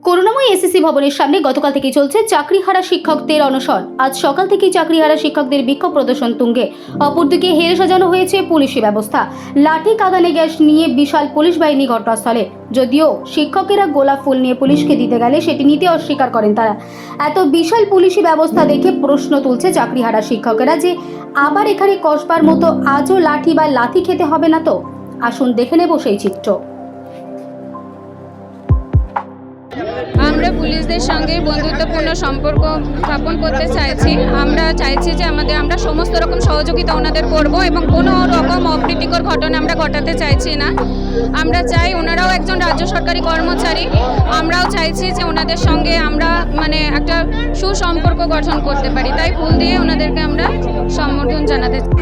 করুণাময়ী SSC ভবনের সামনে গতকাল থেকে চলছে চাকরিহারা শিক্ষকদের অনশন। আজ সকাল থেকেই চাকরিহারা শিক্ষকদের বিক্ষোভ প্রদর্শন তুঙ্গে। অপরদিকে হেরে সাজানো হয়েছে পুলিশি ব্যবস্থা। লাঠি কাঁদানে গ্যাস নিয়ে বিশাল পুলিশ বাহিনী ঘটনাস্থলে। যদিও শিক্ষকেরা গোলাপ ফুল নিয়ে পুলিশকে দিতে গেলে সেটি নিতে অস্বীকার করেন তারা। এত বিশাল পুলিশি ব্যবস্থা দেখে প্রশ্ন তুলছে চাকরিহারা শিক্ষকেরা যে আবার এখানে কসবার মতো আজও লাঠি বা লাথি খেতে হবে না তো। আসুন দেখে নেব সেই চিত্র। আমরা পুলিশদের সঙ্গে বন্ধুত্বপূর্ণ সম্পর্ক স্থাপন করতে চাইছি। আমরা চাইছি যে আমরা সমস্ত রকম সহযোগিতা ওনাদের করব এবং কোনো রকম অপ্রীতিকর ঘটনা আমরা ঘটাতে চাইছি না। আমরা চাই ওনারাও একজন রাজ্য সরকারি কর্মচারী, আমরাও চাইছি যে ওনাদের সঙ্গে আমরা একটা সুসম্পর্ক গঠন করতে পারি। তাই ফুল দিয়ে ওনাদেরকে আমরা সম্বোধন জানাতে চাই।